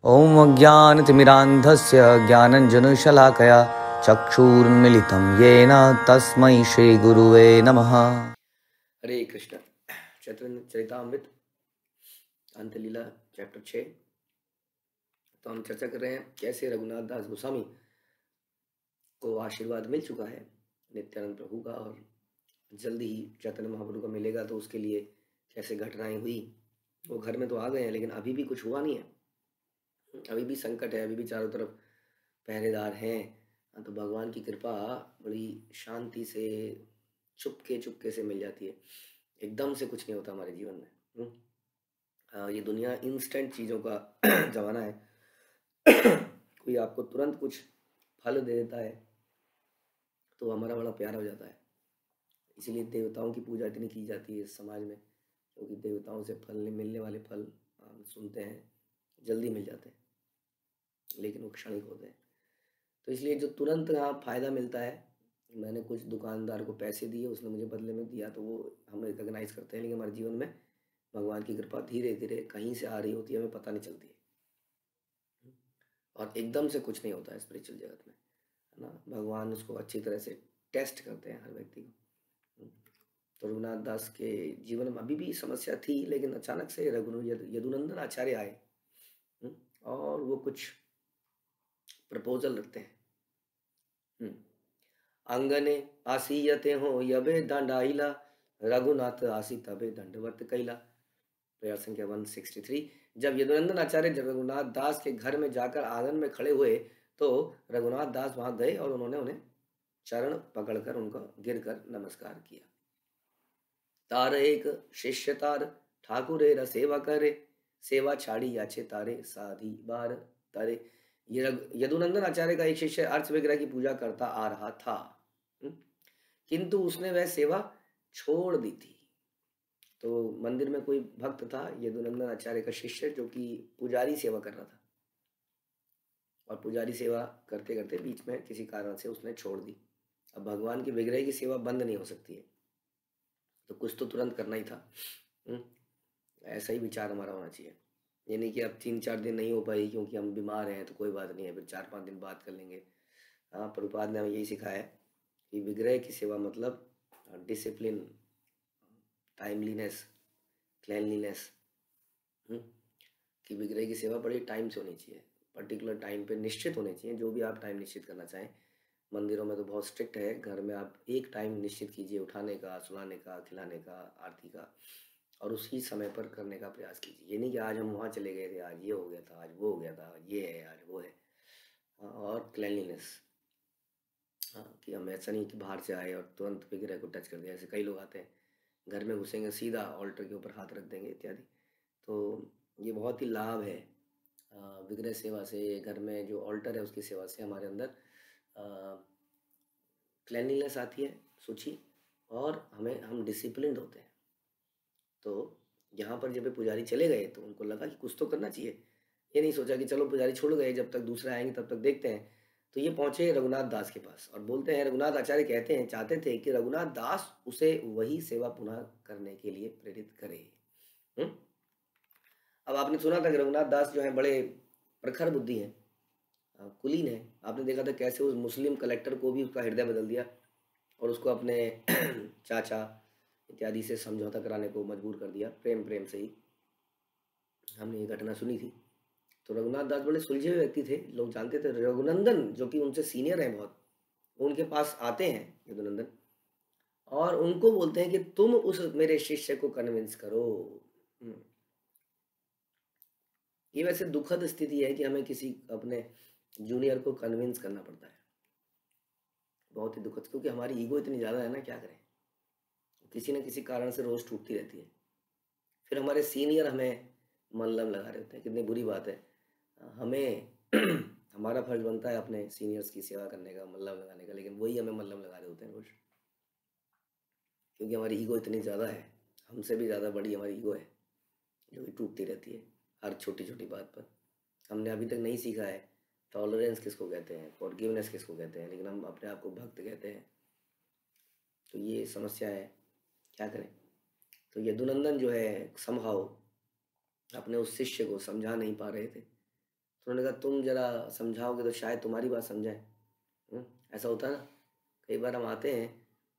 ॐ अज्ञानतिमिरान्धस्य ज्ञानञ्जनशलाकया चक्षुरुन्मीलितं येन तस्मै श्रीगुरुवे नमः। हरे कृष्ण। चैतन्य चरितामृत अंतलीला चैप्टर 6। तो हम चर्चा कर रहे हैं कैसे रघुनाथ दास गोस्वामी को आशीर्वाद मिल चुका है नित्यानंद प्रभु का, और जल्दी ही चैतन्य महाप्रभु का मिलेगा, तो उसके लिए कैसे घटनाएं हुई। वो घर में तो आ गए हैं, लेकिन अभी भी कुछ हुआ नहीं है, अभी भी संकट है, अभी भी चारों तरफ पहरेदार हैं। तो भगवान की कृपा बड़ी शांति से चुपके से मिल जाती है। एकदम से कुछ नहीं होता हमारे जीवन में। ये दुनिया इंस्टेंट चीज़ों का जमाना है। कोई आपको तुरंत कुछ फल दे देता है तो हमारा बड़ा प्यार हो जाता है। इसीलिए देवताओं की पूजा इतनी की जाती है इस समाज में, क्योंकि देवताओं से फल मिलने वाले फल हम सुनते हैं जल्दी मिल जाते हैं, लेकिन वो क्षणिक होते हैं। तो इसलिए जो तुरंत यहाँ फ़ायदा मिलता है, मैंने कुछ दुकानदार को पैसे दिए, उसने मुझे बदले में दिया, तो वो हम रिकॉग्नाइज़ करते हैं। लेकिन हमारे जीवन में भगवान की कृपा धीरे धीरे कहीं से आ रही होती है, हमें पता नहीं चलती है, और एकदम से कुछ नहीं होता है स्पिरिचुअल जगत में, है ना। भगवान उसको अच्छी तरह से टेस्ट करते हैं हर व्यक्ति को। तो रघुनाथ दास के जीवन में अभी भी समस्या थी, लेकिन अचानक से यदुनंदन आचार्य आए और वो कुछ प्रपोजल रखते हैं। अंगने आसीयते हो यबे दंडाइला, रघुनाथ आसी तबे दंडवत कैला। प्रेयर संख्या 163। जब यदुनंदन आचार्य रघुनाथ दास के घर में जाकर आंगन में खड़े हुए, तो रघुनाथ दास वहां गए और उन्होंने उन्हें चरण पकड़कर उनको गिरकर नमस्कार किया। तार एक शिष्य तार ठाकुरे र सेवा करे, सेवा छाड़ी याचे तारे साधी बार तारे। यदुनंदन आचार्य का एक शिष्य अर्थ विग्रह की पूजा करता आ रहा था, किंतु उसने वह सेवा छोड़ दी थी। तो मंदिर में कोई भक्त था, यदुनंदन आचार्य का शिष्य, जो कि पुजारी सेवा कर रहा था, और पुजारी सेवा करते करते बीच में किसी कारण से उसने छोड़ दी। अब भगवान की विग्रह की सेवा बंद नहीं हो सकती है, तो कुछ तो तुरंत करना ही था। ऐसा ही विचार हमारा होना चाहिए। ये नहीं कि अब 3-4 दिन नहीं हो पाई क्योंकि हम बीमार हैं, तो कोई बात नहीं है, फिर 4-5 दिन बात कर लेंगे। हाँ, प्रभुपाद ने हमें यही सिखाया है कि विग्रह की सेवा मतलब डिसिप्लिन, टाइमलीनेस, क्लैनलीनेस, कि विग्रह की सेवा बड़ी टाइम से होनी चाहिए, पर्टिकुलर टाइम पे निश्चित होनी चाहिए। जो भी आप टाइम निश्चित करना चाहें, मंदिरों में तो बहुत स्ट्रिक्ट है, घर में आप एक टाइम निश्चित कीजिए, उठाने का, सुलाने का, खिलाने का, आरती का, और उसी समय पर करने का प्रयास कीजिए। ये नहीं कि आज हम वहाँ चले गए थे, आज ये हो गया था, आज वो हो गया था, ये है, आज वो है। और क्लैनलीनेस, हाँ, कि हम ऐसा नहीं कि बाहर से आए और तुरंत विग्रह को टच कर दिया। ऐसे कई लोग आते हैं, घर में घुसेंगे, सीधा ऑल्टर के ऊपर हाथ रख देंगे इत्यादि। तो ये बहुत ही लाभ है विग्रह सेवा से। घर में जो ऑल्टर है उसकी सेवा से हमारे अंदर क्लैनलीनेस आती है, सूची, और हम डिसिप्लिन्ड होते हैं। तो यहाँ पर जब पुजारी चले गए तो उनको लगा कि कुछ तो करना चाहिए। ये नहीं सोचा कि चलो पुजारी छोड़ गए, जब तक दूसरे आएंगे तब तक देखते हैं। तो ये पहुंचे रघुनाथ दास के पास और बोलते हैं, रघुनाथ आचार्य कहते हैं, चाहते थे कि रघुनाथ दास उसे वही सेवा पुनः करने के लिए प्रेरित करे। अब आपने सुना था कि रघुनाथ दास जो है बड़े प्रखर बुद्धि हैं, कुलीन है। आपने देखा था कैसे उस मुस्लिम कलेक्टर को भी उसका हृदय बदल दिया और उसको अपने चाचा इत्यादि से समझौता कराने को मजबूर कर दिया, प्रेम से ही। हमने ये घटना सुनी थी। तो रघुनाथ दास बड़े सुलझे हुए व्यक्ति थे, लोग जानते थे। रघुनंदन जो कि उनसे सीनियर हैं बहुत, उनके पास आते हैं यदुनंदन और उनको बोलते हैं कि तुम उस मेरे शिष्य को कन्विंस करो। ये वैसे दुखद स्थिति है कि हमें किसी अपने जूनियर को कन्विंस करना पड़ता है, बहुत ही दुखद, क्योंकि हमारी ईगो इतनी ज़्यादा है ना, क्या करें, किसी न किसी कारण से रोज़ टूटती रहती है। फिर हमारे सीनियर हमें मल्लम लगा रहे होते हैं, कितनी बुरी बात है। हमें हमारा फर्ज बनता है अपने सीनियर्स की सेवा करने का, मल्लम लगाने का, लेकिन वही हमें मल्लम लगा रहे होते हैं रोज, क्योंकि हमारी ईगो इतनी ज़्यादा है, हमसे भी ज़्यादा बड़ी हमारी ईगो है, जो कि टूटती रहती है हर छोटी छोटी बात पर। हमने अभी तक नहीं सीखा है टॉलरेंस किसको कहते हैं, फॉरगिवनेस किसको कहते हैं, लेकिन हम अपने आप को भक्त कहते हैं। तो ये समस्या है, क्या करें। तो यदुनंदन जो है समहाउ अपने उस शिष्य को समझा नहीं पा रहे थे, तो उन्होंने कहा तुम जरा समझाओगे तो शायद तुम्हारी बात समझाए। ऐसा होता है ना, कई बार हम आते हैं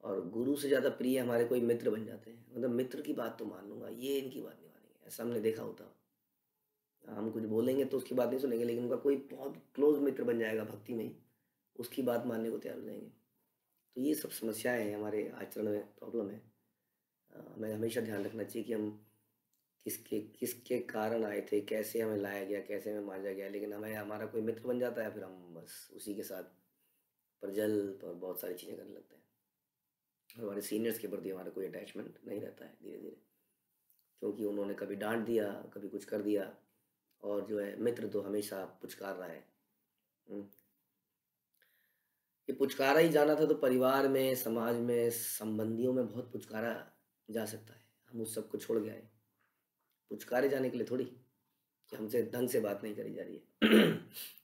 और गुरु से ज़्यादा प्रिय हमारे कोई मित्र बन जाते हैं, मतलब मित्र की बात तो मान लूंगा, ये इनकी बात नहीं मानेंगे, ऐसा हमने देखा होता। हम कुछ बोलेंगे तो उसकी बात नहीं सुनेंगे, लेकिन उनका कोई बहुत क्लोज मित्र बन जाएगा भक्ति में ही, उसकी बात मानने को तैयार हो जाएंगे। तो ये सब समस्याएं हैं, हमारे आचरण में प्रॉब्लम है। हमें हमेशा ध्यान रखना चाहिए कि हम किसके किसके कारण आए थे, कैसे हमें लाया गया, कैसे हमें मांझा गया, लेकिन हमें हमारा कोई मित्र बन जाता है, फिर हम बस उसी के साथ प्रजल और बहुत सारी चीज़ें करने लगते हैं। और हमारे सीनियर्स के प्रति हमारा कोई अटैचमेंट नहीं रहता है धीरे धीरे, क्योंकि उन्होंने कभी डांट दिया, कभी कुछ कर दिया, और जो है मित्र तो हमेशा पुचकार रहा है। हम्म, ये पुचकारा ही जाना था तो परिवार में, समाज में, संबंधियों में बहुत पुचकारा जा सकता है। हम उस सब को छोड़ गए हैं पुचकारे जाने के लिए थोड़ी, कि हमसे ढंग से बात नहीं करी जा रही है।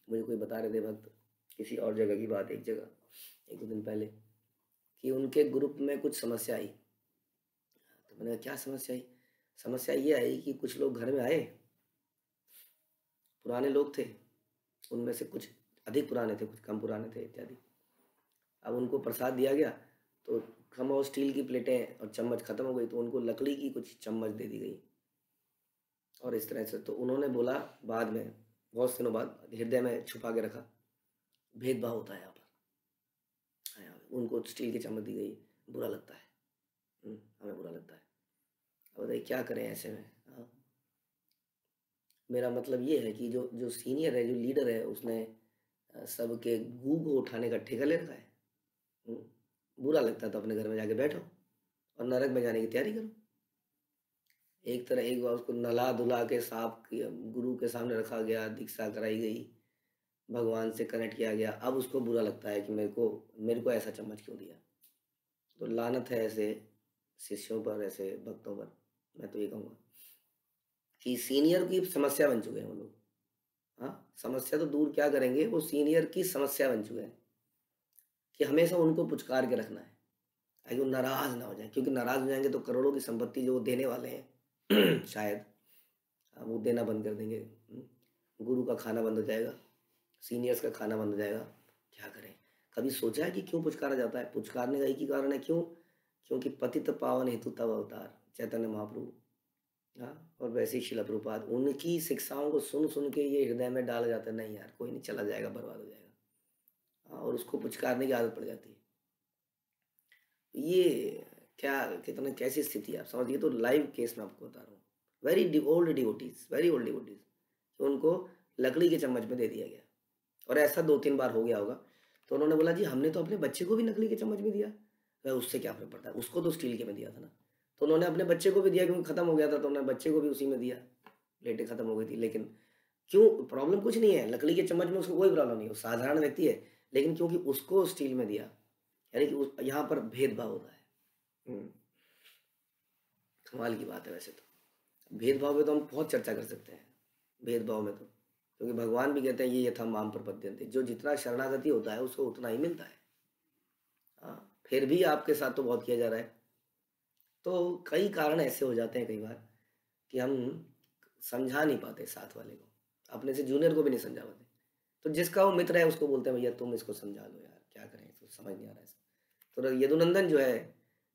मुझे कोई बता रहे थे भक्त, किसी और जगह की बात, एक जगह एक दो दिन पहले, कि उनके ग्रुप में कुछ समस्या आई। तो मैंने कहा क्या समस्या आई? समस्या ये आई कि कुछ लोग घर में आए, पुराने लोग थे, उनमें से कुछ अधिक पुराने थे, कुछ कम पुराने थे इत्यादि। अब उनको प्रसाद दिया गया तो हम और स्टील की प्लेटें और चम्मच खत्म हो गई, तो उनको लकड़ी की कुछ चम्मच दे दी गई, और इस तरह से। तो उन्होंने बोला बाद में, बहुत दिनों बाद, हृदय में छुपा के रखा, भेदभाव होता है यहाँ पर, उनको स्टील की चम्मच दी गई, बुरा लगता है। हमें बुरा लगता है। अब बताइए क्या करें ऐसे में? हाँ, मेरा मतलब ये है कि जो जो सीनियर है, जो लीडर है, उसने सबके गू को उठाने का ठेका ले रखा है। बुरा लगता है तो अपने घर में जाके बैठो और नरक में जाने की तैयारी करो। एक तरह एक बार उसको नला धुला के साफ गुरु के सामने रखा गया, दीक्षा कराई गई, भगवान से कनेक्ट किया गया, अब उसको बुरा लगता है कि मेरे को ऐसा चम्मच क्यों दिया। तो लानत है ऐसे शिष्यों पर, ऐसे भक्तों पर। मैं तो ये कहूँगा कि सीनियर की समस्या बन चुके हैं वो लोग। हाँ, समस्या तो दूर क्या करेंगे, वो सीनियर की समस्या बन चुके हैं कि हमेशा उनको पुचकार के रखना है ताकि वो नाराज ना हो जाए, क्योंकि नाराज हो जाएंगे तो करोड़ों की संपत्ति जो वो देने वाले हैं शायद वो देना बंद कर देंगे। गुरु का खाना बंद हो जाएगा, सीनियर्स का खाना बंद हो जाएगा। क्या करें? कभी सोचा है कि क्यों पुचकारा जाता है? पुचकारने का एक ही कारण है, क्यों? क्योंकि पतित पावन हेतु तव अवतार चैतन्य महाप्रभु, हाँ, और वैसे ही शिला प्रभुपाद, उनकी शिक्षाओं को सुन सुन के ये हृदय में डाला जाता है, नहीं यार कोई नहीं, चला जाएगा, बर्बाद हो जाएगा। हाँ, और उसको पुचकारने की आदत पड़ जाती है। ये क्या, कितना कैसी स्थिति है आप समझिए। तो लाइव केस में आपको बता रहा हूँ, very old devotees, very old devotees, तो उनको लकड़ी के चम्मच में दे दिया गया, और ऐसा 2-3 बार हो गया होगा। तो उन्होंने बोला जी हमने तो अपने बच्चे को भी नकली के चम्मच में दिया। वह उससे क्या फर्क पड़ता है, उसको तो स्टील के में दिया था ना। तो उन्होंने अपने बच्चे को भी दिया, क्योंकि खत्म हो गया था, तो उन्होंने बच्चे को भी उसी में दिया, प्लेटें खत्म हो गई थी। लेकिन क्यों? प्रॉब्लम कुछ नहीं है, लकड़ी के चम्मच में उसको कोई प्रॉब्लम नहीं है, वो साधारण व्यक्ति है, लेकिन क्योंकि उसको स्टील में दिया, यानी कि यहाँ पर भेदभाव होता है। कमाल की बात है। वैसे तो भेदभाव में तो हम बहुत चर्चा कर सकते हैं, भेदभाव में तो, क्योंकि भगवान भी कहते हैं ये यथा माम प्रपद्यन्ते, जो जितना शरणागति होता है उसको उतना ही मिलता है। हाँ, फिर भी आपके साथ तो बहुत किया जा रहा है। तो कई कारण ऐसे हो जाते हैं कई बार कि हम समझा नहीं पाते साथ वाले को, अपने से जूनियर को भी नहीं समझा पाते। तो जिसका वो मित्र है उसको बोलते हैं भैया तुम इसको समझा लो यार, क्या करें, इसको समझ नहीं आ रहा है इसको। तो यदुनंदन जो है,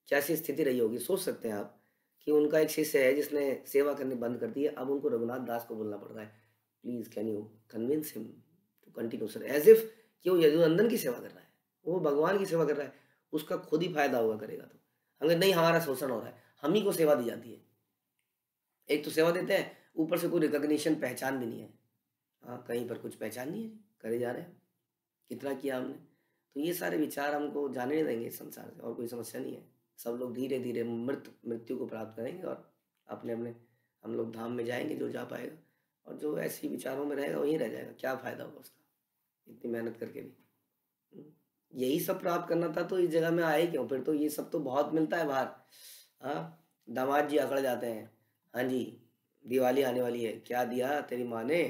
कैसी स्थिति रही होगी सोच सकते हैं आप, कि उनका एक शिष्य है जिसने सेवा करनी बंद कर दी है, अब उनको रघुनाथ दास को बोलना पड़ रहा है please can you convince him to continue sir, as if कि वो यदुनंदन की सेवा कर रहा है, वो भगवान की सेवा कर रहा है, उसका खुद ही फायदा होगा करेगा। तो हमें नहीं, हमारा शोषण हो रहा है, हम ही को सेवा दी जाती है। एक तो सेवा देते हैं, ऊपर से कोई रिकॉग्निशन, पहचान भी नहीं है। हाँ, कहीं पर कुछ पहचान नहीं है, करे जा रहे हैं, कितना किया हमने। तो ये सारे विचार हमको जाने नहीं देंगे इस संसार से, और कोई समस्या नहीं है। सब लोग धीरे धीरे मृत्यु को प्राप्त करेंगे, और अपने अपने हम लोग धाम में जाएंगे, जो जा पाएगा, और जो ऐसी विचारों में रहेगा वहीं रह जाएगा। क्या फायदा होगा उसका, इतनी मेहनत करके भी। यही सब प्राप्त करना था तो इस जगह में आए क्यों? फिर तो ये सब तो बहुत मिलता है बाहर। हाँ, दामाद जी अकड़ जाते हैं, हाँ जी दिवाली आने वाली है, क्या दिया तेरी माँ ने,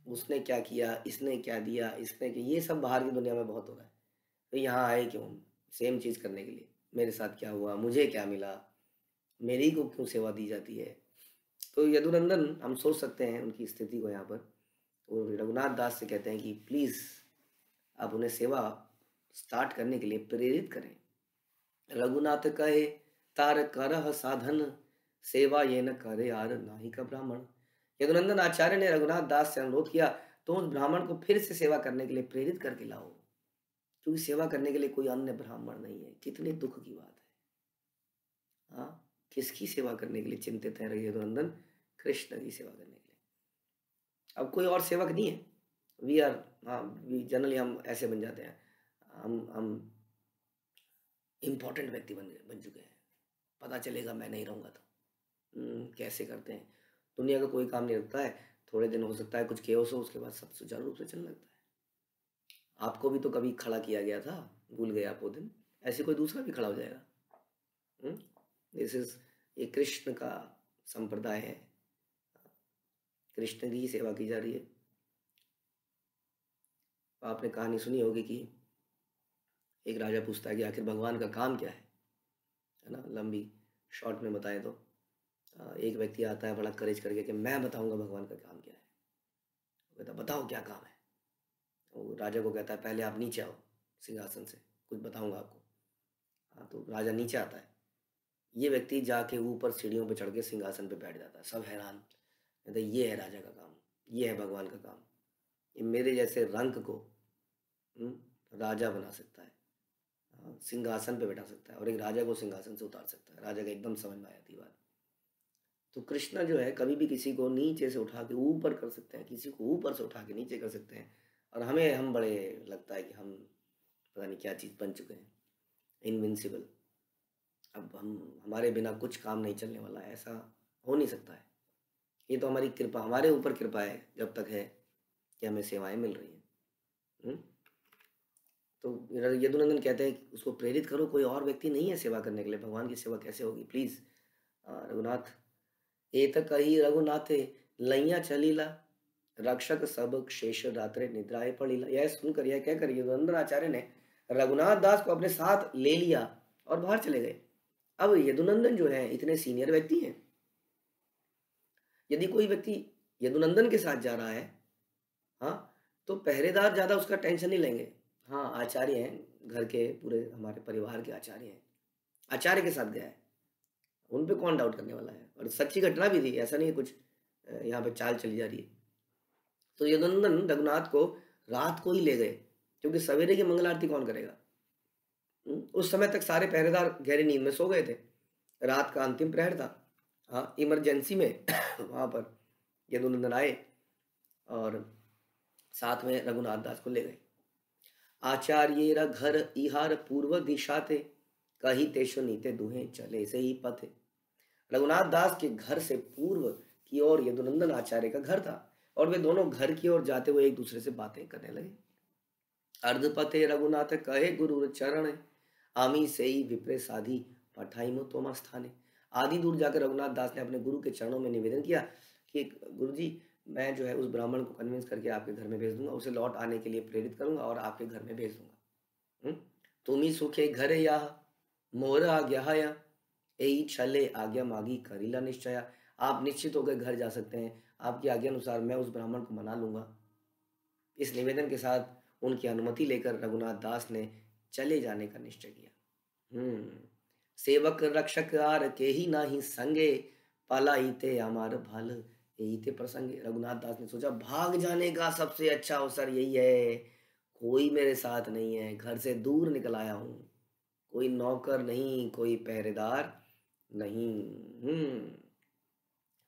उसने क्या किया, इसने क्या दिया, इसने क्या, ये सब बाहर की दुनिया में बहुत हो रहा है। तो यहाँ आए क्यों सेम चीज़ करने के लिए? मेरे साथ क्या हुआ, मुझे क्या मिला, मेरी को क्यों सेवा दी जाती है? तो यदुनंदन हम सोच सकते हैं उनकी स्थिति को यहाँ पर। तो रघुनाथ दास से कहते हैं कि प्लीज़ आप उन्हें सेवा स्टार्ट करने के लिए प्रेरित करें। रघुनाथ कहे तार करह साधन, सेवा ये न करे आर नाही का ब्राह्मण। यदुनंदन आचार्य ने रघुनाथ दास से अनुरोध किया, तो उस ब्राह्मण को फिर से सेवा करने के लिए प्रेरित करके लाओ, क्योंकि सेवा करने के लिए कोई अन्य ब्राह्मण नहीं है। कितने दुख की बात है। हाँ, किसकी सेवा करने के लिए चिंतित है यदुनंदन? कृष्ण की सेवा करने के लिए। अब कोई और सेवक नहीं है। वी आर, हाँ, जनरली हम ऐसे बन जाते हैं, हम इम्पोर्टेंट व्यक्ति बन चुके हैं। पता चलेगा मैं नहीं रहूँगा तो। कैसे करते हैं? दुनिया का कोई काम नहीं रखता है, थोड़े दिन हो सकता है कुछ केओस हो, उसके बाद सब सुचारू रूप से चलने लगता है। आपको भी तो कभी खड़ा किया गया था, भूल गए आप वो दिन, ऐसे कोई दूसरा भी खड़ा हो जाएगा। दिस इज ये कृष्ण का संप्रदाय है, कृष्ण की ही सेवा की जा रही है। आपने कहानी सुनी होगी कि एक राजा पूछता है कि आखिर भगवान का काम क्या है ना। लंबी शॉर्ट में बताएं तो एक व्यक्ति आता है बड़ा करेज करके कि मैं बताऊंगा भगवान का काम क्या है। वो कहता बताओ क्या काम है। वो राजा को कहता है पहले आप नीचे आओ सिंहासन से, कुछ बताऊंगा आपको। हाँ, तो राजा नीचे आता है। ये व्यक्ति जाके ऊपर सीढ़ियों पे चढ़ के सिंहासन पे बैठ जाता है। सब हैरान, कहते ये है राजा का काम, ये है भगवान का काम। ये मेरे जैसे रंक को राजा बना सकता है, सिंहासन पे बैठा सकता है, और एक राजा को सिंहासन से उतार सकता है। राजा का एकदम समझ में आती बात। तो कृष्ण जो है कभी भी किसी को नीचे से उठा के ऊपर कर सकते हैं, किसी को ऊपर से उठा के नीचे कर सकते हैं। और हम बड़े लगता है कि हम पता नहीं क्या चीज़ बन चुके हैं, इनविंसिबल। अब हमारे बिना कुछ काम नहीं चलने वाला है, ऐसा हो नहीं सकता है। ये तो हमारी कृपा, हमारे ऊपर कृपा है जब तक है कि हमें सेवाएं मिल रही हैं। तो यदुनंदन कहते हैं उसको प्रेरित करो, कोई और व्यक्ति नहीं है सेवा करने के लिए। भगवान की सेवा कैसे होगी? प्लीज़ रघुनाथ। एत कही रघुनाथे लैया चलीला, रक्षक सब शेष रात्रे निद्राए पड़ीला। यह सुनकर, यह कहकर यदुनंदन आचार्य ने रघुनाथ दास को अपने साथ ले लिया और बाहर चले गए। अब यदुनंदन जो है इतने सीनियर व्यक्ति हैं, यदि कोई व्यक्ति यदुनंदन के साथ जा रहा है, हाँ, तो पहरेदार ज्यादा उसका टेंशन नहीं लेंगे। हाँ, आचार्य हैं, घर के पूरे हमारे परिवार के आचार्य हैं, आचार्य के साथ गया है, उन पे कौन डाउट करने वाला है। और सच्ची घटना भी थी, ऐसा नहीं है कुछ यहाँ पे चाल चली जा रही है। तो यदुनंदन रघुनाथ को रात को ही ले गए, क्योंकि सवेरे की मंगल आरती कौन करेगा? उस समय तक सारे पहरेदार गहरी नींद में सो गए थे, रात का अंतिम प्रहर था। हाँ, इमरजेंसी में वहां पर यदुनंदन आए और साथ में रघुनाथ दास को ले गए। आचार्य घर इहार पूर्व दिशा थे, कही तेषु नीते दुहे चले से ही पथे। रघुनाथ दास के घर से पूर्व की ओर यदुनंदन आचार्य का घर था, और वे दोनों घर की ओर जाते हुए एक दूसरे से बातें करने लगे। अर्धपथे रघुनाथ कहे गुरु चरण, आमी से ही विप्रे साधी पठाई मो तोमा स्थाने। आधी दूर जाकर रघुनाथ दास ने अपने गुरु के चरणों में निवेदन किया कि गुरु जी, मैं जो है उस ब्राह्मण को कन्विंस करके आपके घर में भेज दूंगा, उसे लौट आने के लिए प्रेरित करूंगा और आपके घर में भेज दूंगा। तुम ही सुखे घर या मोर आज्ञा या, यही छले आज्ञा मागी करीला निश्चया। आप निश्चित होकर घर जा सकते हैं, आपकी आज्ञा अनुसार मैं उस ब्राह्मण को मना लूंगा। इस निवेदन के साथ उनकी अनुमति लेकर रघुनाथ दास ने चले जाने का निश्चय किया। सेवक रक्षक आर के ही नाही संगे, पलाई ते अमार भाल यही थे प्रसंगे। रघुनाथ दास ने सोचा भाग जाने का सबसे अच्छा अवसर यही है, कोई मेरे साथ नहीं है, घर से दूर निकल आया हूं, कोई नौकर नहीं, कोई पहरेदार नहीं।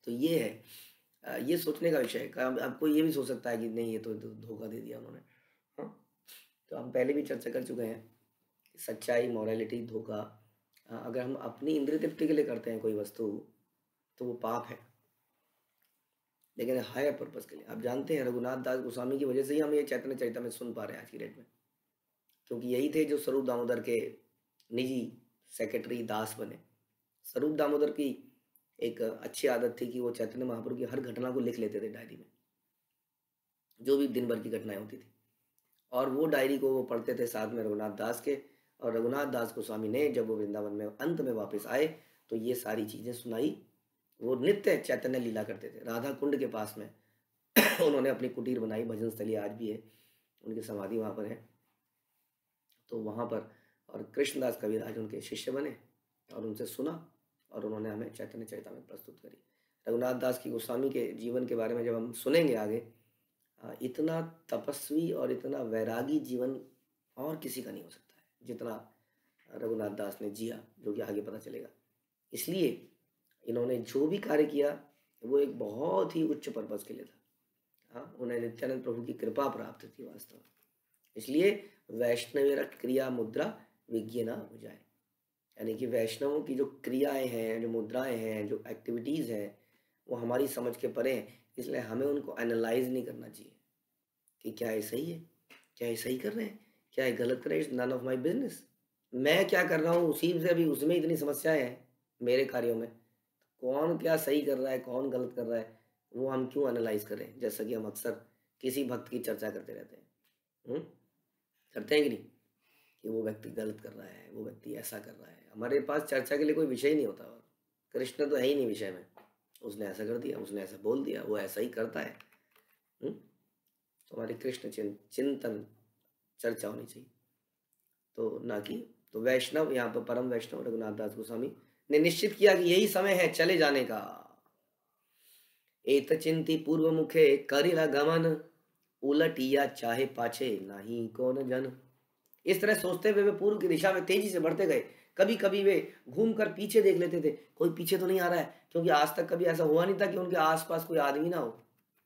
तो ये है, ये सोचने का विषय है। अब कोई ये भी सोच सकता है कि नहीं, ये तो धोखा दे दिया उन्होंने। हाँ, तो हम पहले भी चर्चा कर चुके हैं, सच्चाई, मॉरलिटी, धोखा, अगर हम अपनी इंद्रिय तृप्ति के लिए करते हैं कोई वस्तु तो वो पाप है, लेकिन हायर पर्पस के लिए। आप जानते हैं रघुनाथ दास गोस्वामी की वजह से ही हम ये चैतन्य चरितामृत सुन पा रहे हैं आज की डेट में, क्योंकि यही थे जो स्वरूप दामोदर के निजी सेक्रेटरी दास बने। स्वरूप दामोदर की एक अच्छी आदत थी कि वो चैतन्य महाप्रभु की हर घटना को लिख लेते थे डायरी में, जो भी दिन भर की घटनाएं होती थी, और वो डायरी को वो पढ़ते थे साथ में रघुनाथ दास के। और रघुनाथ दास गोस्वामी ने जब वो वृंदावन में अंत में वापस आए तो ये सारी चीजें सुनाई वो नित्य चैतन्य लीला करते थे। राधा कुंड के पास में उन्होंने अपनी कुटीर बनाई, भजन स्थली आज भी है, उनकी समाधि वहाँ पर है। तो वहाँ पर और कृष्णदास कविराज उनके शिष्य बने और उनसे सुना और उन्होंने हमें चैतन्य चरितामृत प्रस्तुत करी। रघुनाथ दास की गोस्वामी के जीवन के बारे में जब हम सुनेंगे आगे, इतना तपस्वी और इतना वैरागी जीवन और किसी का नहीं हो सकता है जितना रघुनाथ दास ने जिया, जो कि आगे पता चलेगा। इसलिए इन्होंने जो भी कार्य किया वो एक बहुत ही उच्च पर्पस के लिए था। हाँ, उन्हें नित्यानंद प्रभु की कृपा प्राप्त थी वास्तव में। इसलिए वैष्णवेर क्रिया मुद्रा विज्ञ न हो जाए, यानी कि वैष्णवों की जो क्रियाएं हैं, जो मुद्राएं हैं, जो एक्टिविटीज़ हैं, वो हमारी समझ के परे हैं। इसलिए हमें उनको एनालाइज नहीं करना चाहिए कि क्या ये सही है, क्या ये सही कर रहे हैं, क्या ये गलत कर रहे हैं, it's none of my business. मैं क्या कर रहा हूँ उसी से अभी उसमें इतनी समस्याएं हैं मेरे कार्यों में। कौन क्या सही कर रहा है, कौन गलत कर रहा है, वो हम क्यों एनालाइज करें, जैसा कि हम अक्सर किसी भक्त की चर्चा करते रहते हैं। करते हैं कि नहीं, कि वो व्यक्ति गलत कर रहा है, वो व्यक्ति ऐसा कर रहा है। हमारे पास चर्चा के लिए कोई विषय नहीं होता, और कृष्ण तो है ही नहीं विषय में। उसने ऐसा कर दिया, उसने ऐसा बोल दिया, वो ऐसा ही करता है। तो हमारी कृष्ण चिंतन चर्चा होनी चाहिए, तो ना कि तो वैष्णव यहाँ पर परम वैष्णव रघुनाथ दास गोस्वामी ने निश्चित किया कि यही समय है चले जाने का। एत चिंती पूर्व मुखे करिला गमन, उलटिया चाहे पाछे नहीं कौन जन। इस तरह सोचते हुए वे पूर्व की दिशा में तेजी से बढ़ते गए। कभी कभी वे घूमकर पीछे देख लेते थे, कोई पीछे तो नहीं आ रहा है, क्योंकि आज तक कभी ऐसा हुआ नहीं था कि उनके आसपास कोई आदमी ना हो।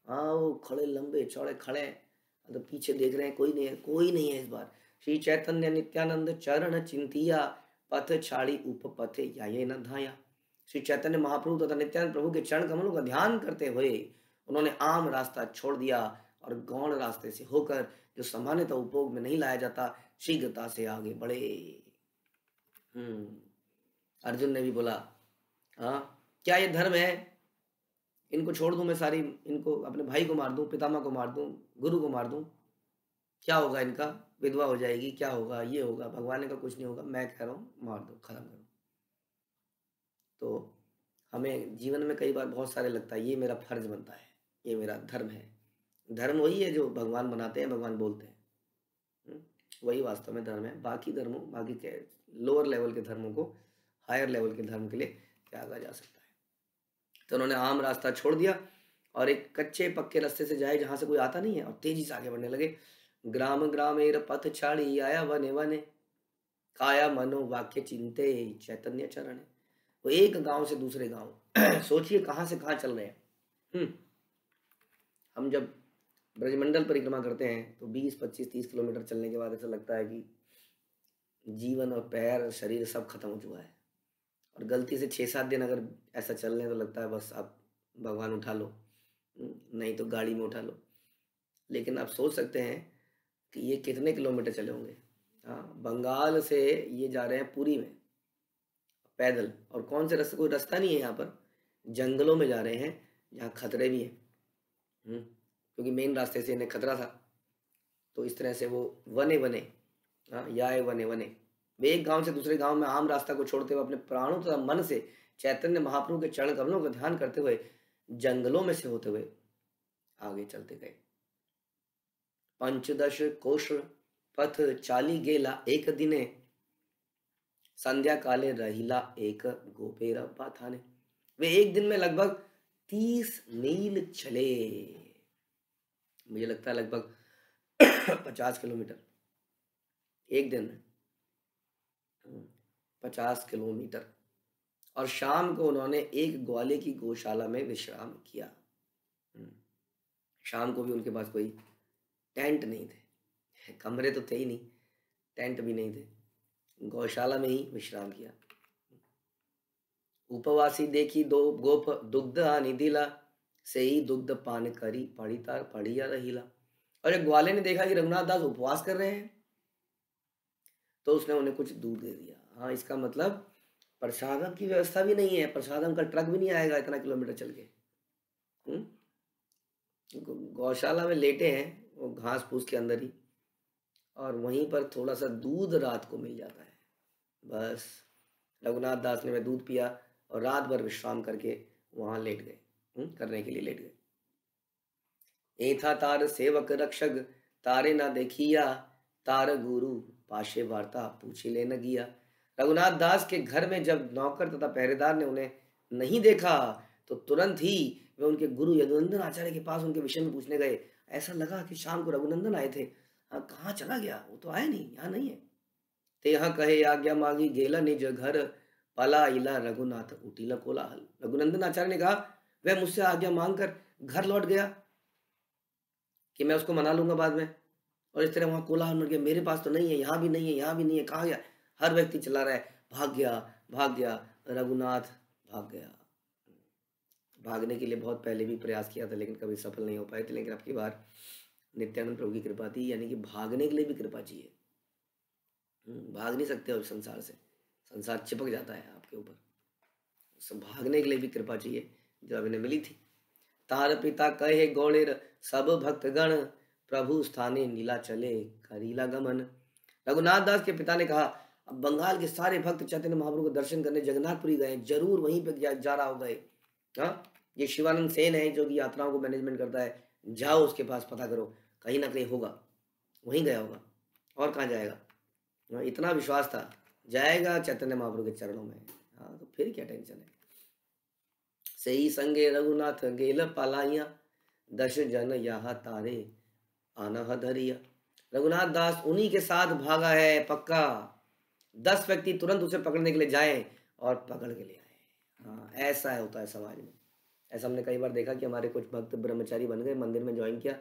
हाँ, वो खड़े लंबे चौड़े खड़े हैं, तो पीछे देख रहे हैं, कोई नहीं है, कोई नहीं है इस बार। श्री चैतन्य नित्यानंद चरण चिंतिया, पथ छाड़ी उपपथे या ये न धाया। श्री चैतन्य महाप्रभु तथा नित्यानंद प्रभु के चरण कमलों का ध्यान करते हुए उन्होंने आम रास्ता छोड़ दिया और गौण रास्ते से होकर, जो सामान्यतः उपभोग में नहीं लाया जाता, शीघ्रता से आगे बढ़े। अर्जुन ने भी बोला, हाँ क्या ये धर्म है, इनको छोड़ दूं मैं सारी, इनको अपने भाई को मार दूं, पितामह को मार दूं, गुरु को मार दूं, क्या होगा इनका, विधवा हो जाएगी, क्या होगा, ये होगा। भगवान का कुछ नहीं होगा, मैं कह रहा हूँ मार दो, खत्म करो। तो हमें जीवन में कई बार बहुत सारे लगता है ये मेरा फर्ज बनता है, ये मेरा धर्म है। धर्म वही है जो भगवान बनाते हैं, भगवान बोलते हैं, वही वास्तव में धर्म है। बाकी धर्मों, बाकी के लोअर लेवल के धर्मों को हायर लेवल के धर्म के लिए त्यागा जा सकता है। तो उन्होंने आम रास्ता छोड़ दिया और एक कच्चे पक्के रास्ते से जाए जहाँ से कोई आता नहीं है, और तेजी से आगे बढ़ने लगे। ग्राम ग्रामेर पथ छाड़ी आया वने वने, काया मनो वाक्य चिंते चैतन्य चरण। वो एक गांव से दूसरे गांव सोचिए कहाँ से कहाँ चल रहे हैं। हम जब ब्रजमंडल परिक्रमा करते हैं तो 20, 25, 30 किलोमीटर चलने के बाद ऐसा लगता है कि जीवन और पैर शरीर सब खत्म हो चुका है, और गलती से 6-7 दिन अगर ऐसा चल रहे तो लगता है बस अब भगवान उठा लो, नहीं तो गाड़ी में उठा लो। लेकिन आप सोच सकते हैं कि ये कितने किलोमीटर चले होंगे। हाँ, बंगाल से ये जा रहे हैं पुरी में पैदल, और कौन से रास्ते, कोई रास्ता नहीं है यहाँ पर, जंगलों में जा रहे हैं जहाँ खतरे भी हैं, क्योंकि मेन रास्ते से इन्हें खतरा था। तो इस तरह से वो वने वने, हाँ या वने वने, वे एक गांव से दूसरे गांव में आम रास्ता को छोड़ते हुए अपने प्राणों तथा मन से चैतन्य महाप्रभु के चरण कमलों का ध्यान करते हुए जंगलों में से होते हुए आगे चलते गए। 15 कोश पथ चाली गेला एक दिने, संध्या काले रहिला एक गोपेरा पाथाने। वे एक दिन में लगभग 30 मील चले, मुझे लगता है लगभग 50 किलोमीटर एक दिन में, 50 किलोमीटर। और शाम को उन्होंने एक ग्वाले की गौशाला में विश्राम किया। शाम को भी उनके पास कोई टेंट नहीं थे, कमरे तो थे ही नहीं, टेंट भी नहीं थे, गौशाला में ही विश्राम किया। उपवासी देखी दो गोप दुग्ध हानि दिला, से ही दुग्ध पान करी पढ़ीतार पढ़िया रहीला। और एक ग्वाले ने देखा कि रघुनाथ दास उपवास कर रहे हैं, तो उसने उन्हें कुछ दूध दे दिया। हाँ, इसका मतलब प्रसादम की व्यवस्था भी नहीं है, प्रसादम का ट्रक भी नहीं आएगा इतना किलोमीटर चल के। गौशाला में लेटे हैं वो घास फूस के अंदर ही, और वहीं पर थोड़ा सा दूध रात को मिल जाता है। बस रघुनाथ दास ने वह दूध पिया और रात भर विश्राम करके वहां लेट गए, करने के लिए लेट गए। एथा तार सेवक रक्षक तारे ना देखिया, तार गुरु पाशे वार्ता पूछी ले न गिया। रघुनाथ दास के घर में जब नौकर तथा पहरेदार ने उन्हें नहीं देखा तो तुरंत ही वे उनके गुरु यदुनंदन आचार्य के पास उनके विषय में पूछने गए। ऐसा लगा कि शाम को रघुनंदन आए थे, हाँ कहाँ चला गया, वो तो आया नहीं, यहाँ नहीं है। ते यहाँ कहे आज्ञा मांगी गेला निज घर, पला इला रघुनाथ उटीला कोलाहल। रघुनंदन आचार्य ने कहा वह मुझसे आज्ञा मांगकर घर लौट गया कि मैं उसको मना लूंगा बाद में, और इस तरह वहां कोलाहल मच गया, मेरे पास तो नहीं है, यहाँ भी नहीं है, यहाँ भी नहीं है, कहाँ गया। हर व्यक्ति चला रहा है, भाग गया भाग गया, रघुनाथ भाग गया। भागने के लिए बहुत पहले भी प्रयास किया था लेकिन कभी सफल नहीं हो पाए थे, लेकिन अब की बार नित्यानंद प्रभु की कृपा थी, यानी कि भागने के लिए भी कृपा चाहिए। भाग नहीं सकते हो संसार से, संसार चिपक जाता है आपके ऊपर, सब भागने के लिए भी कृपा चाहिए जो अभी मिली थी। तार पिता कहे गौड़ेर सब भक्तगण, प्रभु स्थाने नीला चले करीला गमन। रघुनाथ दास के पिता ने कहा अब बंगाल के सारे भक्त चैतन्य महाप्रभु को दर्शन करने जगन्नाथपुरी गए, जरूर वहीं पे जा रहा होगा। हाँ, ये शिवानंद सेन है जो कि यात्राओं को मैनेजमेंट करता है, जाओ उसके पास पता करो, कहीं ना कहीं होगा, वहीं गया होगा, और कहाँ जाएगा। इतना विश्वास था, जाएगा चैतन्य महाप्रभु के चरणों में। हाँ, तो फिर क्या टेंशन है। सही संगे रघुनाथ गेल पालाइया, दश जन यहाँ तारे आना धरिया। रघुनाथ दास उन्हीं के साथ भागा है पक्का, 10 व्यक्ति तुरंत उसे पकड़ने के लिए जाए और पकड़ के ले आए। हाँ, ऐसा होता है समाज में। ऐसा हमने कई बार देखा कि हमारे कुछ भक्त ब्रह्मचारी बन गए, मंदिर में ज्वाइन किया,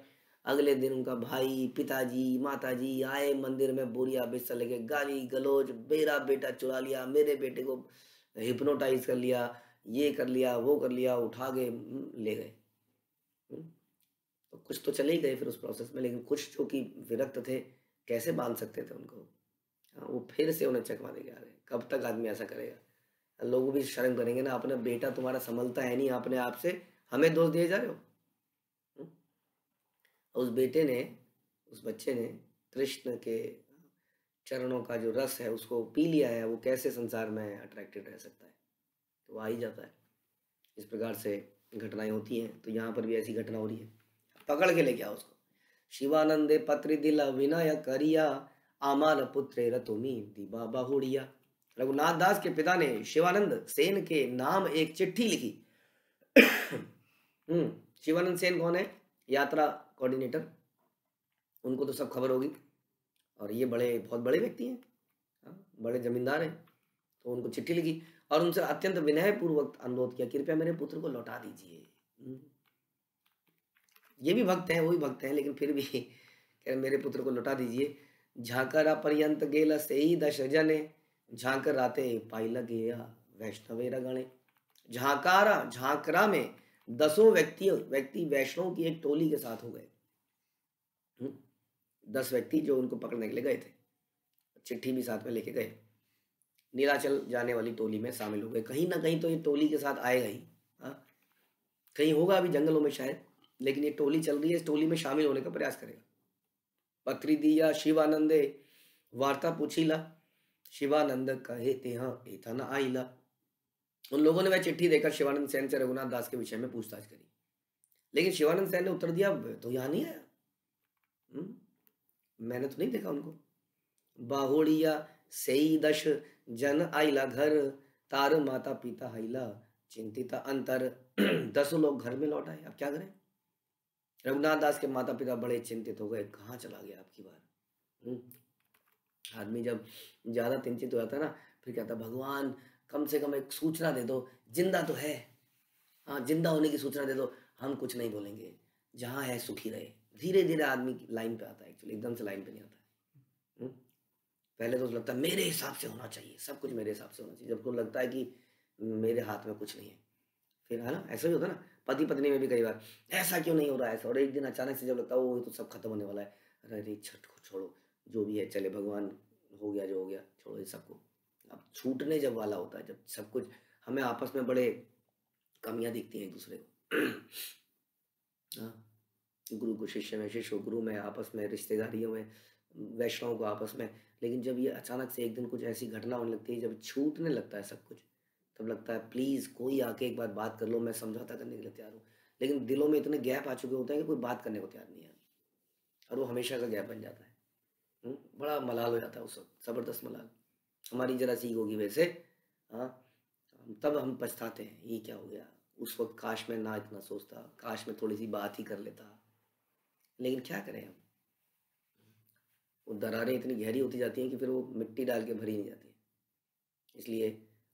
अगले दिन उनका भाई, पिताजी, माताजी आए मंदिर में, बोरिया बिस्तर लेके, गाली गलौज, मेरा बेटा चुरा लिया, मेरे बेटे को हिप्नोटाइज कर लिया, ये कर लिया, वो कर लिया, उठा के ले गए। तो कुछ तो चले ही गए फिर उस प्रोसेस में, लेकिन कुछ जो कि विरक्त थे, कैसे बांध सकते थे उनको। वो फिर से उन्हें चकवा देके आ गए। कब तक आदमी ऐसा करेगा। लोग भी शर्म करेंगे ना, अपना बेटा तुम्हारा संभलता है नहीं अपने आप से, हमें दोष दिए जा रहे हो। उस बेटे ने, उस बच्चे ने कृष्ण के चरणों का जो रस है उसको पी लिया है, वो कैसे संसार में अट्रैक्टेड रह सकता है। तो आ ही जाता है। इस प्रकार से घटनाएं होती हैं। तो यहाँ पर भी ऐसी घटना हो रही है, पकड़ के ले गया उसको। शिवानंदे पत्र दिला विनय करिया, आमार पुत्र तुमी दीबा बाहुड़िया। रघुनाथ दास के पिता ने शिवानंद सेन के नाम एक चिट्ठी लिखी। शिवानंद सेन कौन है? यात्रा कोऑर्डिनेटर, उनको तो सब खबर होगी, और ये बहुत बड़े व्यक्ति हैं, बड़े जमींदार हैं। तो उनको चिट्ठी लिखी और उनसे अत्यंत विनय पूर्वक अनुरोध किया, कृपया मेरे पुत्र को लौटा दीजिए। ये भी भक्त हैं, वो भी भक्त हैं, लेकिन फिर भी कह मेरे पुत्र को लौटा दीजिए। झांकरा पर्यंत गेला से ही 10 जने, झांकर राते पाइला गया वैष्णवे रगणे। झांकरा में 10 व्यक्ति वैष्णव की एक टोली के साथ हो गए। 10 व्यक्ति जो उनको पकड़ने के लिए गए थे, चिट्ठी भी साथ में लेके गए, नीलाचल जाने वाली टोली में शामिल हो गए। कहीं ना कहीं तो ये टोली के साथ आएगा ही, कहीं होगा अभी जंगलों में शायद, लेकिन ये टोली चल रही है, इस टोली में शामिल होने का प्रयास करेगा। पत्री दिया शिवानंदे वार्ता पूछीला, शिवानंद कहे ते हाँ एथा न आईला। उन लोगों ने वह चिट्ठी देकर शिवानंद सेन से रघुनाथ दास के विषय में पूछताछ करी, लेकिन शिवानंद सेन ने उत्तर दिया तो यहाँ नहीं आया, मैंने तो नहीं देखा उनको। बाहुड़िया सही 10 जन आइला घर, तार माता पिता हाइला चिंतित अंतर। 10 लोग घर में लौट आए, अब क्या करें। रघुनाथ दास के माता पिता बड़े चिंतित हो गए, कहाँ चला गया आपकी बार। आदमी जब ज्यादा चिंतित हो जाता है ना, फिर कहता भगवान कम से कम एक सूचना दे दो, जिंदा तो है, हाँ जिंदा होने की सूचना दे दो, हम कुछ नहीं बोलेंगे, जहाँ है सुखी रहे। धीरे धीरे आदमी लाइन पे आता है, एक्चुअली एकदम से लाइन पे नहीं आता है। पहले तो लगता है मेरे हिसाब से होना चाहिए, सब कुछ मेरे हिसाब से होना चाहिए, जब तो लगता है कि मेरे हाथ में कुछ नहीं है, फिर है ना, ऐसा भी होता है ना, पति पत्नी में भी कई बार ऐसा क्यों नहीं हो रहा है, और एक दिन अचानक से जब लगता है वो तो सब खत्म होने वाला है, अरे छठ को छोड़ो, जो भी है चले, भगवान हो गया जो हो गया, छोड़ो ये सबको। अब छूटने जब वाला होता है, जब सब कुछ, हमें आपस में बड़े कमियां दिखती हैं एक दूसरे को। हाँ, गुरु को शिष्य में, शिष्य को गुरु में, आपस में रिश्तेदारियों में, वैष्णव को आपस में, लेकिन जब ये अचानक से एक दिन कुछ ऐसी घटना होने लगती है, जब छूटने लगता है सब कुछ, तब लगता है प्लीज़ कोई आके एक बार बात कर लो, मैं समझौता करने के लिए तैयार हूँ। लेकिन दिलों में इतने गैप आ चुके होते हैं कि कोई बात करने को तैयार नहीं है और वो हमेशा का गैप बन जाता है। बड़ा मलाल हो जाता है उस वक़्त, ज़बरदस्त मलाल। हमारी ज़रा-सी ईगो की वजह से हाँ, तब हम पछताते हैं, ये क्या हो गया? उस वक़्त काश मैं ना इतना सोचता, काश मैं थोड़ी-सी बात ही कर लेता। लेकिन क्या करें हम? वो दरारें इतनी गहरी होती जाती हैं कि फिर वो मिट्टी डाल के भरी नहीं जाती हैं। इसलिए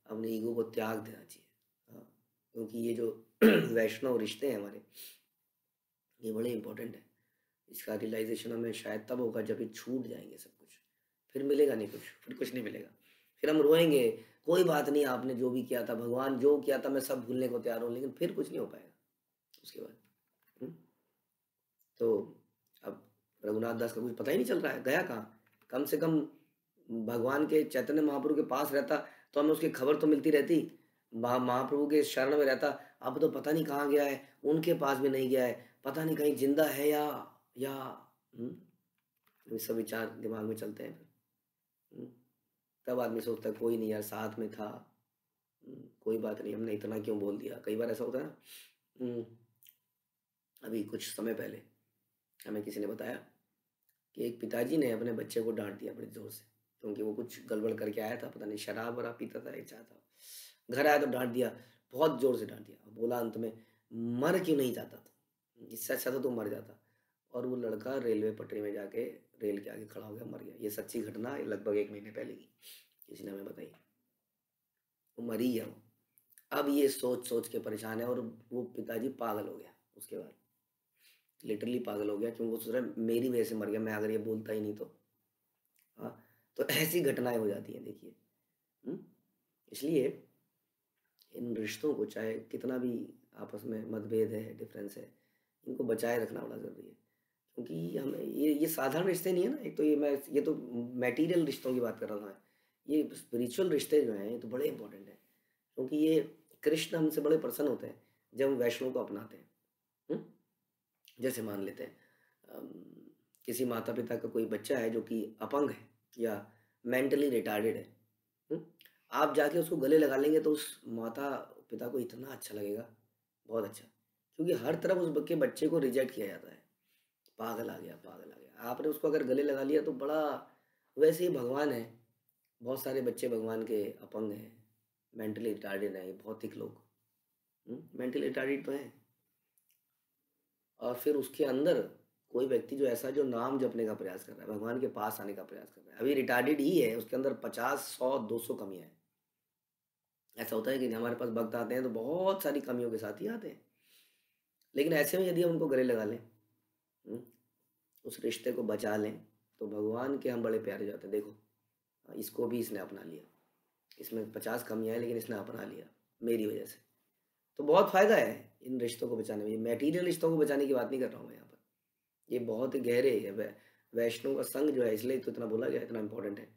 अपने ईगो को त्याग देना चाहिए। हाँ, क्योंकि ये जो वैष्णव रिश्ते हैं हमारे, ये बड़े इम्पोर्टेंट हैं। इसका रियलाइज़ेशन हमें शायद तब होगा जब ये छूट जाएँगे सब कुछ। फिर मिलेगा नहीं कुछ, फिर कुछ नहीं मिलेगा। फिर हम रोएँगे, कोई बात नहीं आपने जो भी किया था, भगवान जो किया था मैं सब भूलने को तैयार हूँ, लेकिन फिर कुछ नहीं हो पाएगा उसके बाद। हुँ? तो अब रघुनाथ दास का कुछ पता ही नहीं चल रहा है, गया कहाँ? कम से कम भगवान के चैतन्य महाप्रभु के पास रहता तो हमें उसकी खबर तो मिलती रहती। महाप्रभु के शरण में रहता, अब तो पता नहीं कहाँ गया है, उनके पास भी नहीं गया है, पता नहीं कहीं ज़िंदा है या हुँ? ये सब विचार दिमाग में चलते हैं फिर। तब आदमी सोचता है कोई नहीं यार साथ में था। कोई बात नहीं हमने इतना क्यों बोल दिया? कई बार ऐसा होता है ना। हुँ, अभी कुछ समय पहले हमें किसी ने बताया कि एक पिताजी ने अपने बच्चे को डाँट दिया बड़े ज़ोर से, क्योंकि वो कुछ गड़बड़ करके आया था, पता नहीं शराब-वराब पीता था या क्या था। घर आया तो डाँट दिया, बहुत ज़ोर से डाँट दिया। बोला अंत में, "मर क्यों नहीं जाता तू? इससे अच्छा तो तू मर जाता।" और वो लड़का रेलवे पटरी में जाके रेल के आगे खड़ा हो गया, मर गया। ये सच्ची घटना है, लगभग 1 महीने पहले की, किसी ने हमें बताई। वो मर ही गया वो। अब ये सोच-सोच के परेशान है और वो पिताजी पागल हो गया उसके बाद। लिटरली पागल हो गया क्योंकि वो सोच रहा है मेरी वजह से मर गया, मैं अगर ये बोलता ही नहीं तो। हाँ, तो ऐसी घटनाएँ हो जाती हैं देखिए। हुँ? इसलिए इन रिश्तों को चाहे कितना भी आपस में मतभेद है, डिफ़रेंस है, इनको बचाए रखना बड़ा ज़रूरी है। क्योंकि हमें ये साधारण रिश्ते नहीं है ना, एक तो ये तो मटेरियल रिश्तों की बात कर रहा था मैं। ये स्पिरिचुअल रिश्ते जो हैं, ये तो बड़े इम्पोर्टेंट हैं। क्योंकि ये कृष्ण हमसे बड़े प्रसन्न होते हैं, जब हम वैष्णव को अपनाते हैं। हुँ? जैसे मान लेते हैं अम, किसी माता-पिता का कोई बच्चा है जो कि अपंग है या मेंटली रिटार्डेड है। हुँ? आप जाके उसको गले लगा लेंगे तो उस माता-पिता को इतना अच्छा लगेगा, बहुत अच्छा। क्योंकि हर तरफ उस ब के बच्चे को रिजेक्ट किया जाता है। पागल आ गया, पागल आ गया। आपने उसको अगर गले लगा लिया तो बड़ा वैसे ही भगवान है, बहुत सारे बच्चे भगवान के अपंग हैं, मेंटली रिटार्डेड हैं, ये भौतिक लोग। मेंटली रिटार्डेड तो हैं। और फिर उसके अंदर कोई व्यक्ति जो ऐसा जो नाम जपने का प्रयास कर रहा है, भगवान के पास आने का प्रयास कर रहा है, अभी रिटार्डेड ही है, उसके अंदर 50, 100, 200 कमियाँ हैं। ऐसा होता है कि हमारे पास भक्त आते हैं तो बहुत सारी कमियों के साथ ही आते हैं। लेकिन ऐसे में यदि हम उनको गले लगा लें, हुँ, उस रिश्ते को बचा लें, तो भगवान के हम बड़े प्यारे हो जाते हैं। देखो, इसको भी इसने अपना लिया। इसमें 50 कमियाँ हैं लेकिन इसने अपना लिया, मेरी वजह से। तो बहुत फ़ायदा है इन रिश्तों को बचाने में। ये मटीरियल रिश्तों को बचाने की बात नहीं कर रहा हूँ मैं यहाँ पर। ये बहुत ही गहरे है वैष्णव का संग जो है इसलिए तो इतना बोला गया है, इतना इम्पोर्टेंट है।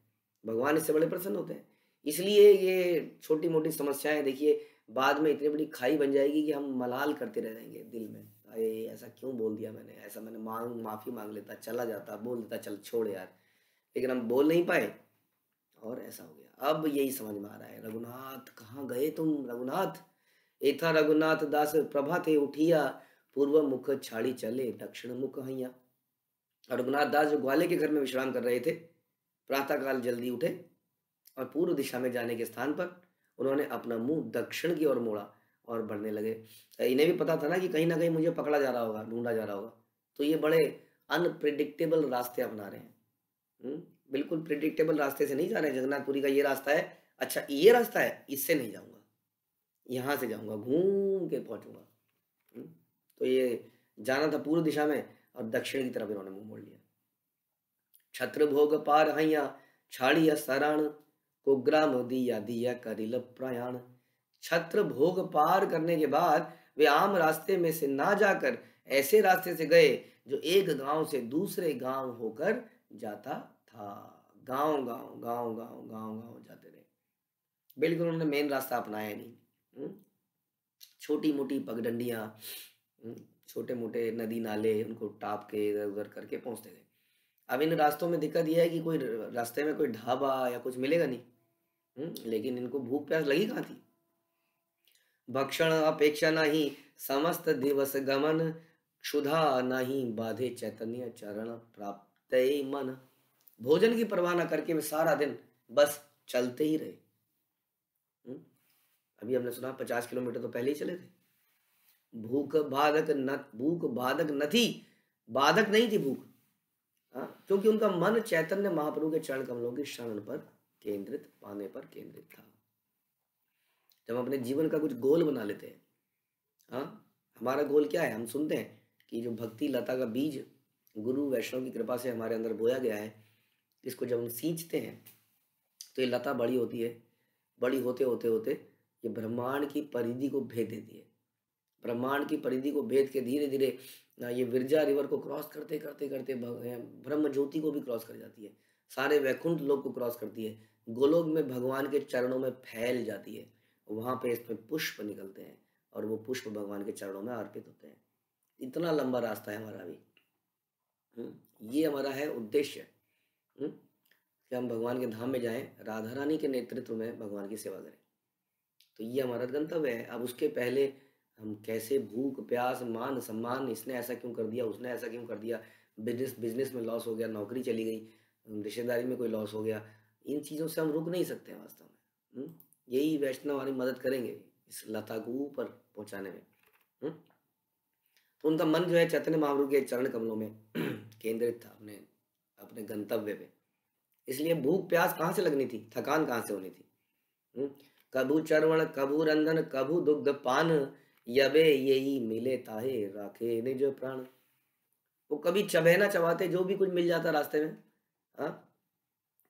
भगवान इससे बड़े प्रसन्न होते हैं। इसलिए ये छोटी-मोटी समस्याएँ देखिए बाद में इतनी बड़ी खाई बन जाएगी कि हम मलाल करते रह जाएँगे दिल में। अरे! ऐसा क्यों बोल दिया मैंने? ऐसा मैंने माफ़ी माँग लेता, चला जाता, बोल देता चल छोड़ यार। लेकिन हम बोल नहीं पाए और ऐसा हो गया। अब यही समझ में आ रहा है, रघुनाथ कहाँ गए तुम रघुनाथ? एथा रघुनाथ दास प्रभाते उठिया, पूर्व मुख छाड़ी चले दक्षिण मुख हैया। रघुनाथ दास जो ग्वाले के घर में विश्राम कर रहे थे, प्रातः काल जल्दी उठे और पूर्व दिशा में जाने के स्थान पर उन्होंने अपना मुँह दक्षिण की ओर मोड़ा और बढ़ने लगे। इन्हें भी पता था ना कि कहीं न कहीं मुझे पकड़ा जा रहा होगा, ढूँढा जा रहा होगा। तो ये बड़े अनप्रेडिक्टेबल रास्ते अपना रहे हैं। हुँ, बिल्कुल प्रेडिक्टेबल रास्ते से नहीं जा रहे हैं, जगन्नाथपुरी का ये रास्ता है, अच्छा ये रास्ता है, इससे नहीं जाऊँगा, यहाँ से जाऊँगा, घूम के पहुँचूँगा। हुँ, तो ये जाना था पूर्व दिशा में और दक्षिण की तरफ इन्होंने मुँह मोड़ लिया। छत्र भोग पार हैया छाड़िया शरण कुग्राम दिया दिया करिल प्रयाण। छत्र भोग पार करने के बाद वे आम रास्ते में से ना जाकर ऐसे रास्ते से गए जो एक गांव से दूसरे गांव होकर जाता था। गांव जाते रहे। बिल्कुल उन्होंने मेन रास्ता अपनाया नहीं। हम्म, छोटी मोटी पगडंडियां, छोटे मोटे नदी नाले उनको टाप के इधर उधर करके पहुंचते गए। अब इन रास्तों में दिक्कत ये है कि रास्ते में कोई ढाबा या कुछ मिलेगा नहीं। लेकिन इनको भूख प्यास लगी कहाँ थी? भक्षण अपेक्षा नहीं समस्त दिवस गमन, क्षुधा नहीं बाधे चैतन्य चरण प्राप्त मन। भोजन की परवाह न करके वे सारा दिन बस चलते ही रहे। अभी हमने सुना 50 किलोमीटर तो पहले ही चले थे। भूख बाधक न थी, बाधक नहीं थी भूख, क्योंकि उनका मन चैतन्य महाप्रभु के चरण कमलों की शरण पर केंद्रित, पाने पर केंद्रित था। जब हम अपने जीवन का कुछ गोल बना लेते हैं, हमारा गोल क्या है, हम सुनते हैं कि जो भक्ति लता का बीज गुरु वैष्णव की कृपा से हमारे अंदर बोया गया है, इसको जब हम सींचते हैं तो ये लता बड़ी होती है, बड़ी होते होते होते ये ब्रह्मांड की परिधि को भेद देती है। ब्रह्मांड की परिधि को भेद के धीरे धीरे ये विरजा रिवर को क्रॉस करते करते करते ब्रह्म ज्योति को भी क्रॉस कर जाती है, सारे वैकुंठ लोक को क्रॉस करती है, गोलोक में भगवान के चरणों में फैल जाती है। वहां पे इसमें पुष्प निकलते हैं और वो पुष्प भगवान के चरणों में अर्पित होते हैं। इतना लंबा रास्ता है हमारा भी। ये हमारा है उद्देश्य, कि हम भगवान के धाम में जाएं, राधा रानी के नेतृत्व में भगवान की सेवा करें। तो ये हमारा गंतव्य है। अब उसके पहले हम कैसे भूख प्यास मान सम्मान, इसने ऐसा क्यों कर दिया, उसने ऐसा क्यों कर दिया, बिजनेस में लॉस हो गया, नौकरी चली गई, रिश्तेदारी में कोई लॉस हो गया, इन चीज़ों से हम रुक नहीं सकते हैं वास्तव में। यही वैष्णव हमारी मदद करेंगे इस लता को ऊपर पहुंचाने में। तो उनका मन जो है चैतन्य महाप्रभु के चरण कमलों में केंद्रित था, अपने गंतव्य पे। इसलिए भूख प्यास कहाँ से लगनी थी, थकान कहाँ से होनी थी। कभू चरवण कभू रंधन कभू दुग्ध पान, यबे यही मिले ताहे राखे निज प्राण। वो कभी चबे ना चबाते, जो भी कुछ मिल जाता रास्ते में,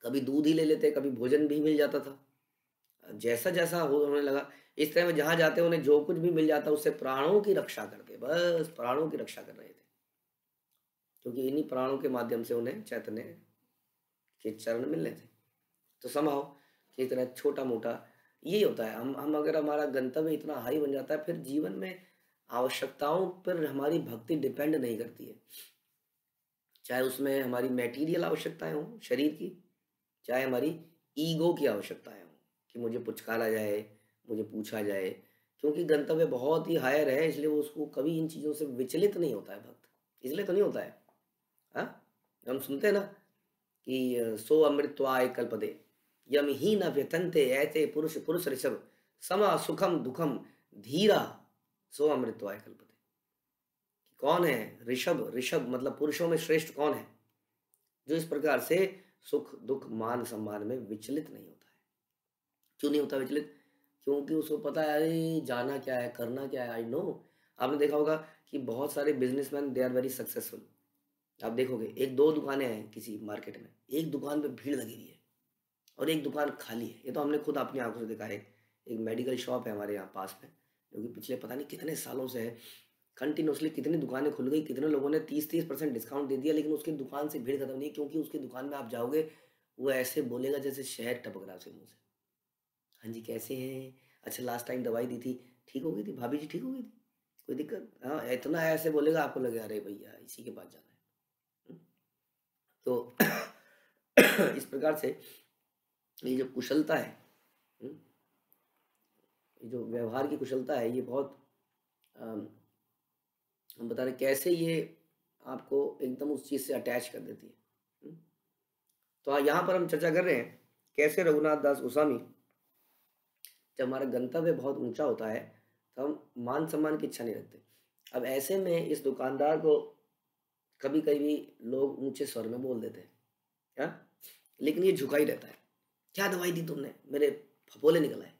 कभी दूध ही ले लेते, कभी भोजन भी मिल जाता था, जैसा जैसा होने लगा इस तरह में जहां जाते उन्हें जो कुछ भी मिल जाता उससे प्राणों की रक्षा करते, बस प्राणों की रक्षा कर रहे थे, क्योंकि इन्हीं प्राणों के माध्यम से उन्हें चैतन्य के चरण मिलने थे। तो समझो कि इतना छोटा मोटा यही होता है। हम अगर हमारा गंतव्य इतना हाई बन जाता है, फिर जीवन में आवश्यकताओं पर हमारी भक्ति डिपेंड नहीं करती है, चाहे उसमें हमारी मटेरियल आवश्यकताएं हों शरीर की, चाहे हमारी ईगो की आवश्यकताएं हों कि मुझे पुचकारा जाए, मुझे पूछा जाए, क्योंकि गंतव्य बहुत ही हायर है, इसलिए वो उसको कभी इन चीज़ों से विचलित नहीं होता है भक्त। इसलिए तो नहीं होता है। हम सुनते हैं ना कि सो अमृतवाय कल्पदे यम ही न व्यतंते ऐते पुरुष पुरुष ऋषभ समा सुखम दुखम धीरा सो अमृतवाय कल्पदे। कौन है ऋषभ, ऋषभ मतलब पुरुषों में श्रेष्ठ कौन है, जो इस प्रकार से सुख दुख मान सम्मान में विचलित नहीं होता है। क्यों नहीं होता विचलित, क्योंकि उसको पता है अरे जाना क्या है, करना क्या है। आई नो, आपने देखा होगा कि बहुत सारे businessman they are very successful. आप देखोगे एक दो दुकानें हैं किसी मार्केट में, एक दुकान पे भीड़ लगी हुई है और एक दुकान खाली है। ये तो हमने खुद अपनी आंखों से देखा है। एक मेडिकल शॉप है हमारे यहाँ पास में, जो कि पिछले पता नहीं कितने सालों से है, कंटिन्यूसली कितनी दुकानें खुल गई, कितने लोगों ने 30% डिस्काउंट दे दिया, लेकिन उसकी दुकान से भीड़ खत्म नहीं, क्योंकि उसकी दुकान में आप जाओगे वो ऐसे बोलेगा जैसे शहद टपक रहा है उसके मुँह से। हाँ जी कैसे हैं, अच्छा लास्ट टाइम दवाई दी थी, ठीक हो गई थी भाभी जी, ठीक हो गई थी, कोई दिक्कत, हाँ इतना ऐसे बोलेगा आपको लगेगा अरे भैया इसी के पास जाना है। तो इस प्रकार से ये जो कुशलता है, ये जो व्यवहार की कुशलता है, ये बहुत हम बता रहे कैसे ये आपको एकदम उस चीज़ से अटैच कर देती है। तो यहाँ पर हम चर्चा कर रहे हैं कैसे रघुनाथ दास गोस्वामी, जब हमारा गंतव्य बहुत ऊंचा होता है तो हम मान सम्मान की इच्छा नहीं रखते। अब ऐसे में इस दुकानदार को कभी कभी लोग ऊंचे स्वर में बोल देते हैं, क्या, लेकिन ये झुका ही रहता है, क्या दवाई दी तुमने, मेरे फपोले निकल आए,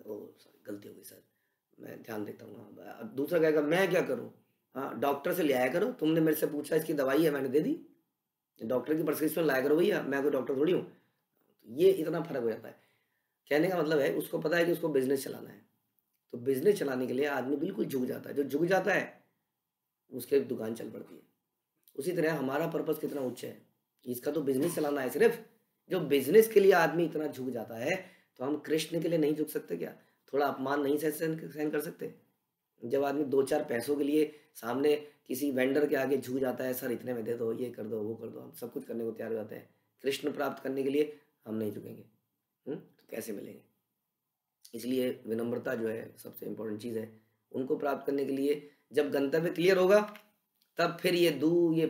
ओ सॉरी गलती हो गई सर, मैं ध्यान देता हूँ। अब दूसरा कहेगा मैं क्या करूँ, हाँ डॉक्टर से ले आया करो, तुमने मेरे से पूछा इसकी दवाई है मैंने दे दी, डॉक्टर की प्रिस्क्रिप्शन लाया करो भैया, मैं कोई डॉक्टर थोड़ी हूँ। तो ये इतना फर्क हो जाता है। कहने का मतलब है उसको पता है कि उसको बिजनेस चलाना है, तो बिजनेस चलाने के लिए आदमी बिल्कुल झुक जाता है, जो झुक जाता है उसके दुकान चल पड़ती है। उसी तरह हमारा पर्पस कितना उच्च है, इसका तो बिजनेस चलाना है सिर्फ, जो बिजनेस के लिए आदमी इतना झुक जाता है, तो हम कृष्ण के लिए नहीं झुक सकते क्या, थोड़ा अपमान नहीं सहन कर सकते। जब आदमी दो चार पैसों के लिए सामने किसी वेंडर के आगे झुक जाता है, सर इतने में दे दो, ये कर दो वो कर दो, हम सब कुछ करने को तैयार हो जाते हैं, कृष्ण प्राप्त करने के लिए हम नहीं झुकेंगे। तो कैसे मिलेंगे। इसलिए विनम्रता जो है सबसे इम्पोर्टेंट चीज़ है। उनको प्राप्त करने के लिए जब गंतव्य क्लियर होगा, तब फिर ये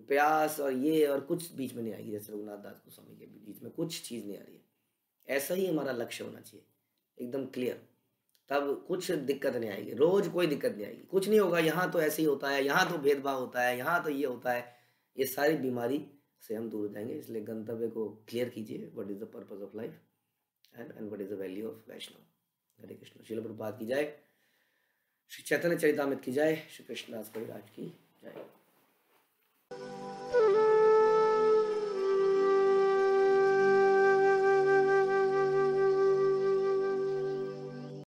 प्यास और ये और कुछ बीच में नहीं आएगी। जैसे रघुनाथ दास गोस्वामी के बीच में कुछ चीज़ नहीं आ रही है। ऐसा ही हमारा लक्ष्य होना चाहिए, एकदम क्लियर, तब कुछ दिक्कत नहीं आएगी। रोज कोई दिक्कत नहीं आएगी, कुछ नहीं होगा, यहाँ तो ऐसे ही होता है, यहाँ तो भेदभाव होता है, यहाँ तो ये होता है, ये सारी बीमारी से हम दूर हो जाएंगे। इसलिए गंतव्य को क्लियर कीजिए, what is the purpose of life and what is the value of Vaishnav. Hare Krishna. Srila Prabhupada की जय, श्री चैतन्य चरितामृत की जय, श्री कृष्णदास कविराज की जय।